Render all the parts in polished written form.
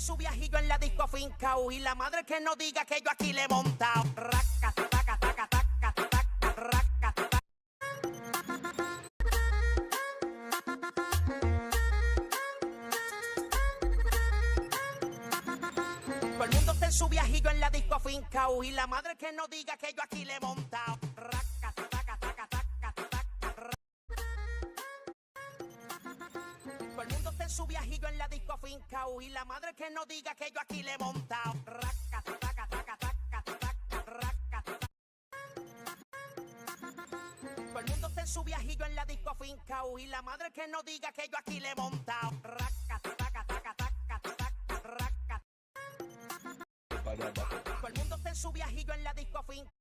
su viajillo en la disco fincao y la madre que no diga que yo aquí le he montado. Raca, taca, taca, taca, taca, raca, taca. Todo el mundo está en su viajillo en la disco fincao y la madre que no diga que yo aquí le he montado. Raca, taca, taca, taca, taca, raca. Todo el mundo está en su viajillo en la disco fincao y la madre que no diga que yo aquí le he montado. Raca, taca, taca, taca, taca, raca, taca. Todo el mundo está en su viajillo en la disco fincao y la madre que no diga que yo aquí le he montado. Raca, taca, taca, taca, taca, raca. Todo el mundo está en su viajillo en la disco fincao.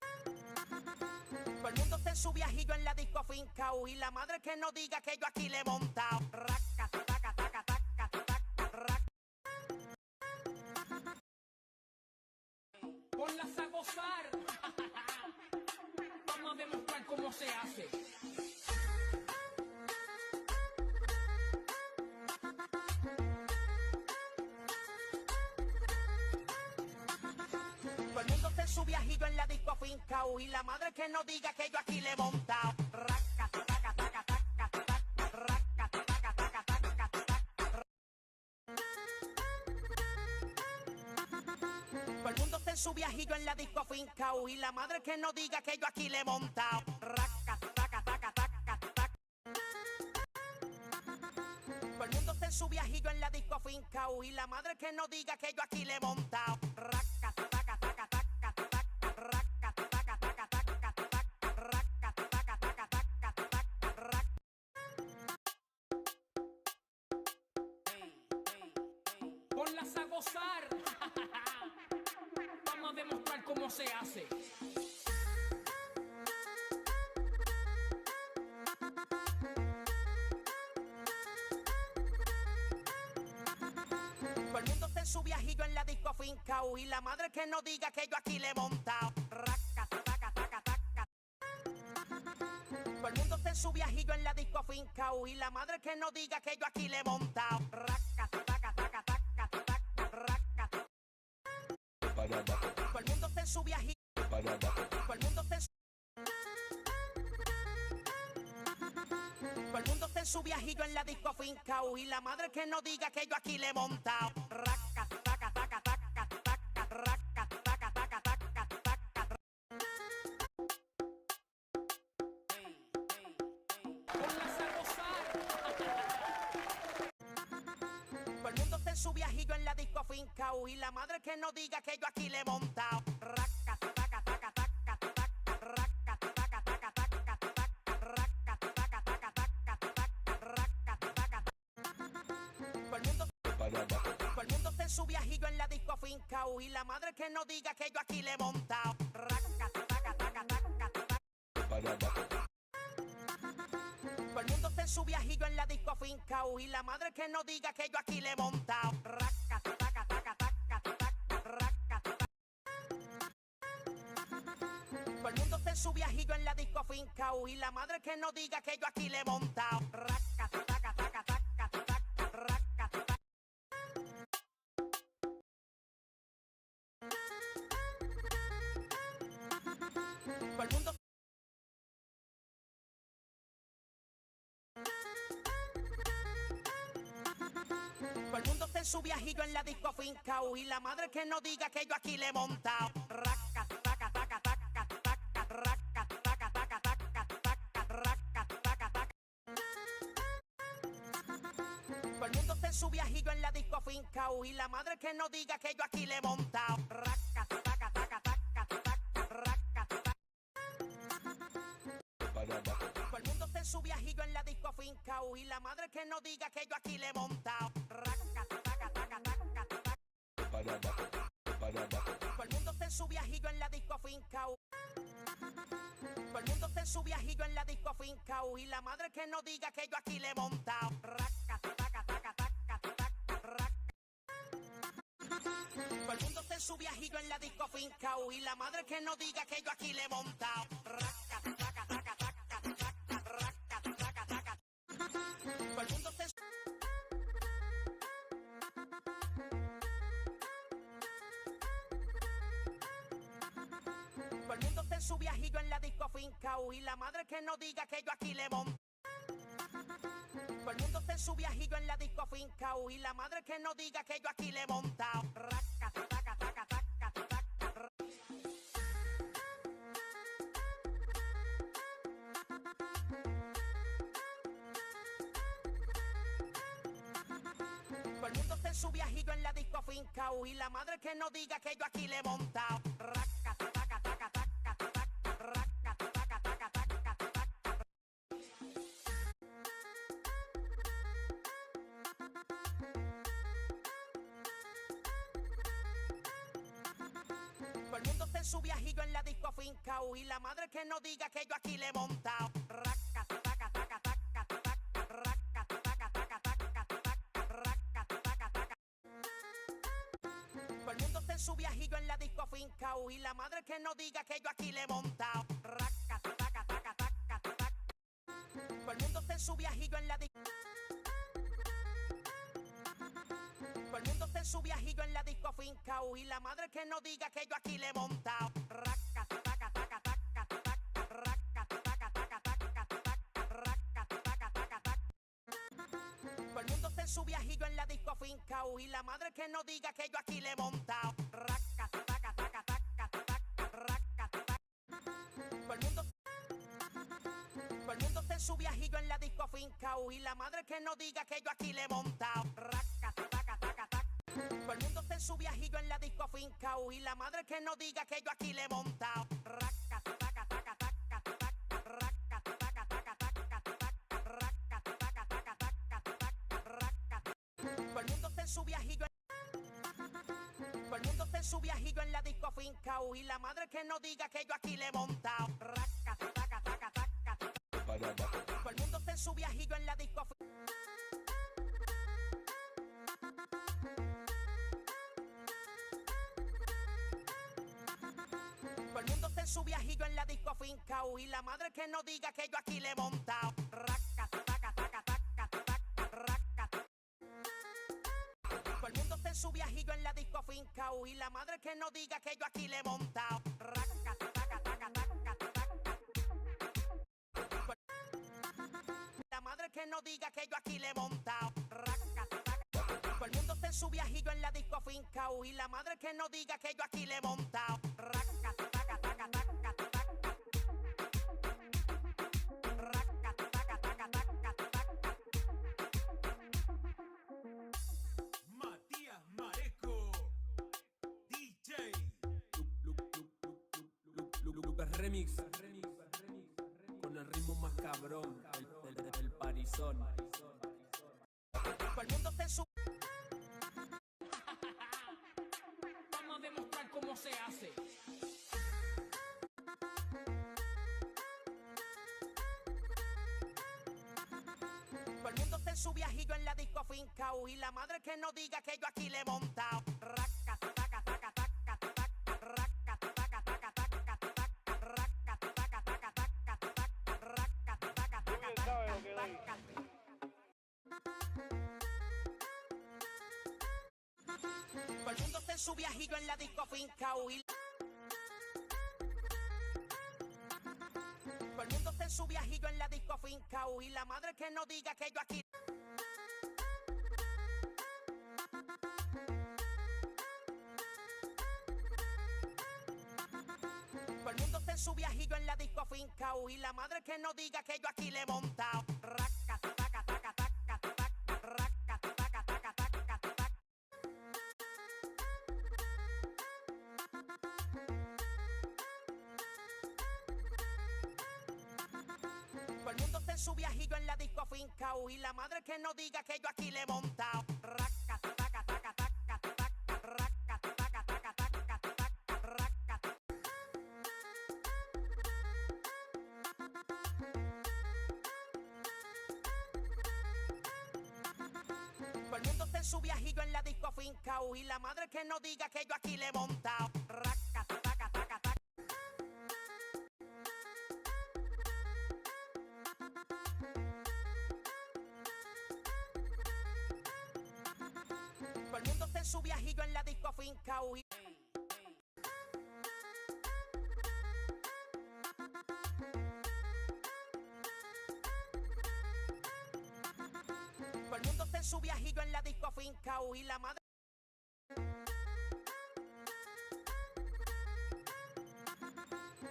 Todo el mundo está en su viajillo en la disco fincao y la madre que no diga que yo aquí le he montado. Raca, taca, taca, taca, taca, raca. Ponlas a gozar. Vamos a demostrar cómo se hace. Todo el mundo está en su viajillo en la disco fincao y la madre que no diga que yo aquí le he montado. Raca, taca, taca, taca, taca, raca, taca, taca, taca, taca. Todo el mundo está en su viajillo en la disco fincao y la madre que no diga que yo aquí le he montado. Raca, taca, taca, taca, taca. Todo el mundo está en su viajillo en la disco fincao y la madre que no diga que yo aquí le he montado. Raca, taca, taca, taca, taca, raca, taca, taca, taca, taca, raca, taca, taca, taca, taca, raca. Ponlas a gozar. Vamos a demostrar cómo se hace. Todo el mundo está en su viajillo en la disco fincao y la madre que no diga que yo aquí le he montado. Raca, taca, taca, taca. Todo el mundo está en su viajillo en la disco fincao y la madre que no diga que yo aquí le he montado. Raca, taca, taca, taca, taca, raca. Todo el mundo está en su viajillo. Todo el mundo está en su... Todo el mundo está en su viajillo en la disco fincao y la madre que no diga que yo aquí le he montado. Raca, taca, taca, taca, taca, raca, taca, taca, taca, taca. Ponlas a gozar. Todo el mundo está en su viajillo en la disco fincao y la madre que no diga que yo aquí le he montado. Raca, taca, taca, taca, taca, raca, taca, taca, taca, taca, raca, taca, taca, taca, taca, raca, taca. Todo el mundo está en su viajillo en la disco fincao y la madre que no diga que yo aquí le he montado. Raca, taca, taca, taca, taca. Todo el mundo está en su viajillo en la disco fincao y la madre que no diga que yo aquí le he montado. Raca, taca, taca, taca, taca, raca, taca. Todo el mundo está en su viajillo en la disco fincao y la madre que no diga que yo aquí le he montado. Raca, taca, taca, taca, taca, raca, taca. Todo el mundo... Todo el mundo está en su viajillo en la disco fincao y la madre que no diga que yo aquí le he montado. Raca, taca, taca, taca, taca, raca, taca, taca, taca, taca, raca, taca, taca. Todo el mundo está en su viajillo en la disco fincao y la madre que no diga que yo aquí le he montado. Raca, taca, taca, taca, taca, raca, taca. Todo el mundo está en su viajillo en la disco fincao y la madre que no diga que yo aquí le he montado. Raca, taca, taca, taca, taca. Todo el mundo está en su viajillo en la disco fincao. Todo el mundo está en su viajillo en la disco fincao y la madre que no diga que yo aquí le he montado. Raca, taca, taca, taca, taca, raca. Todo el mundo está en su viajillo en la disco fincao y la madre que no diga que yo aquí le he montado. Raca, taca, taca, taca, taca, raca, taca, taca. Todo el mundo está en su... en su viajillo en la disco fincao y la madre que no diga que yo aquí le monto. Todo el mundo está en su viajillo en la disco fincao y la madre que no diga que yo aquí le he montado. Raca, taca, taca, taca, taca. Todo el mundo está en su viajillo en la disco fincao y la madre que no diga que yo aquí le he montado. Raca, taca, taca, taca, taca, raca, taca, taca, taca, taca. Todo el mundo está en su viajillo en la disco fincao y la madre que no diga que yo aquí le he montado. Raca, taca, taca, taca, taca, raca, taca, taca, taca, taca, raca, taca, taca. Todo el mundo está en su viajillo en la disco fincao y la madre que no diga que yo aquí le he montado. Raca, taca, taca, taca, taca. Todo el mundo está en su viajillo en la disco. Todo el mundo está en su viajillo en la disco fincao y la madre que no diga que yo aquí le he montado. Raca, taca, taca, taca, taca, raca, taca, taca, taca, taca, raca, taca, taca, taca. Todo el mundo está en su viajillo en la disco fincao y la madre que no diga que yo aquí le he montado. Raca, taca, taca, taca, taca, raca, taca. Todo el mundo. Todo el mundo está en su viajillo en la disco fincao y la madre que no diga que yo aquí le he montado. Raca, taca, taca, taca. Todo el mundo está en su viajillo en la disco fincao y la madre que no diga que yo aquí le he montado. Raca, taca, taca, taca, taca, raca, taca, taca, taca, taca, raca, taca, taca, taca, taca, raca. Todo el mundo está en su viajillo. Todo el mundo está en su viajillo en la disco fincao y la madre que no diga que yo aquí le he montado. Raca, taca, taca, taca, taca. Todo el mundo está en su viajillo en la disco fincao. Todo el mundo está en su viajillo en la disco fincao y la madre que no diga que yo aquí le he montado. Raca, taca, taca, taca, taca, raca. Todo el mundo está en su viajillo en la disco fincao y la madre que no diga que yo aquí le he montado. Raca, taca, taca, taca, taca. La madre que no diga que yo aquí le he montado. Raca, taca. Todo el mundo está en su viajillo en la disco fincao y la madre que no diga que yo aquí le he montado. Raca, taca, taca, taca, taca. Raca, taca, taca, taca, taca. Matías Mareco, DJ. Lucas Remix con el ritmo más cabrón, el parizón. Todo el mundo está en su. Vamos a demostrar cómo se hace. Todo el mundo está en su viajillo en la disco fincao y la madre que no diga que yo aquí le he montado. Raca, taca, taca, taca, taca, raca, taca, taca, taca, taca, raca, taca, taca, taca, taca, raca, taca, taca, taca, taca. Todo el mundo está en su viajillo en la disco fincao y todo el mundo está en su viajillo en la disco fincao y la madre que no diga que yo aquí. Todo el mundo está en su viajillo en la disco fincao y la madre que no diga que yo aquí le he montado. Raca, taca, taca, taca, taca, raca, taca, taca, taca, taca. Todo el mundo está en su viajillo en la disco fincao y la madre que no diga que yo aquí le he montado. Raca, taca, taca, taca, taca, raca, taca, taca, taca, taca, raca. Todo el mundo está en su viajillo en la disco fincao y la madre que no diga que yo aquí le he montado. Raca, taca, taca, taca. Todo el mundo está en su viajillo en la disco fincao y su viajillo en la disco afincao y la madre.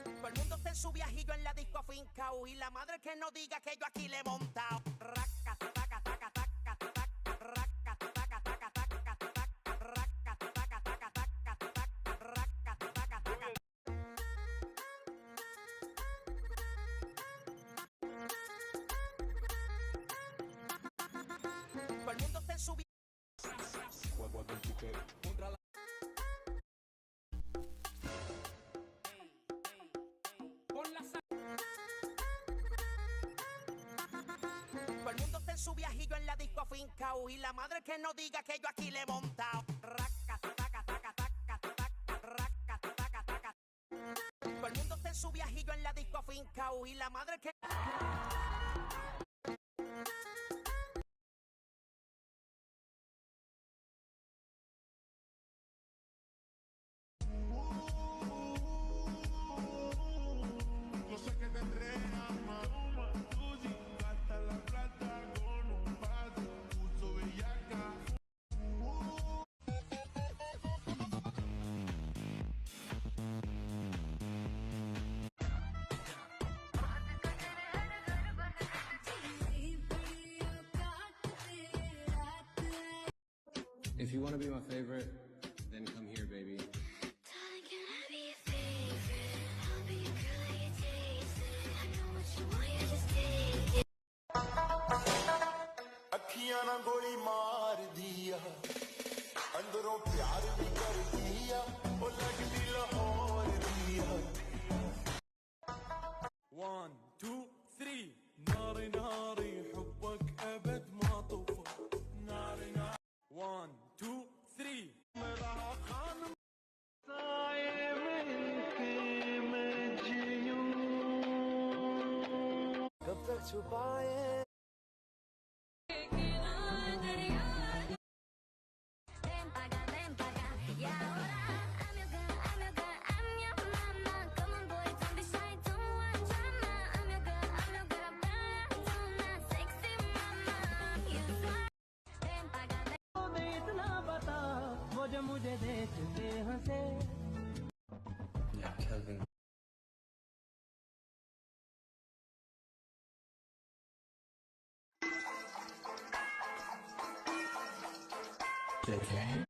Todo el mundo está en su viajillo en la disco afincao y la madre que no diga que yo aquí le he montao. Raca, taca, taca, taca, taca, raca, taca, taca, taca, taca, raca, taca, taca, taca, taca, raca, taca, taca. Todo el mundo está en su Con la Todo el mundo está en su viajillo en la disco afincao y la madre que no diga que yo aquí le he montao. Raca, taca, taca, taca, taca, raca, taca, taca. Todo el mundo está en su viajillo en la disco afincao y la madre que... Yo sé que tendré ama, tú si gastas la plata con un pase, puso bellaca. If you want to be my favorite, then come here, baby. Darling, can I be your favorite? I'll be your girl like you taste it. I know what you want, you just take it. ਅੱਖੀਆਂ ਨਾਲ ਗੋਲੀ ਮਾਰ ਦਿਆ ਅੰਦਰੋਂ ਪਿਆਰ ਵੀ ਕਰ ਦਿਆ ਉਹ ਲੱਗਦੀ ਲਾਹੌਰ ਦਿਆ 1 2 3 ناري ناري حبك ابد ما طفى ناري ناري 1 2 3 मेरा खान साए मिलके मैं जियूं कब तक छुपाए Ven pa' acá, y ahora I'm your girl, I'm your girl, I'm your mama. Come on, boy, don't be shy, don't want drama. I'm your girl, bella dona, sexy mama. You fly. Ven pa' acá, Yeah, Kevin. JK.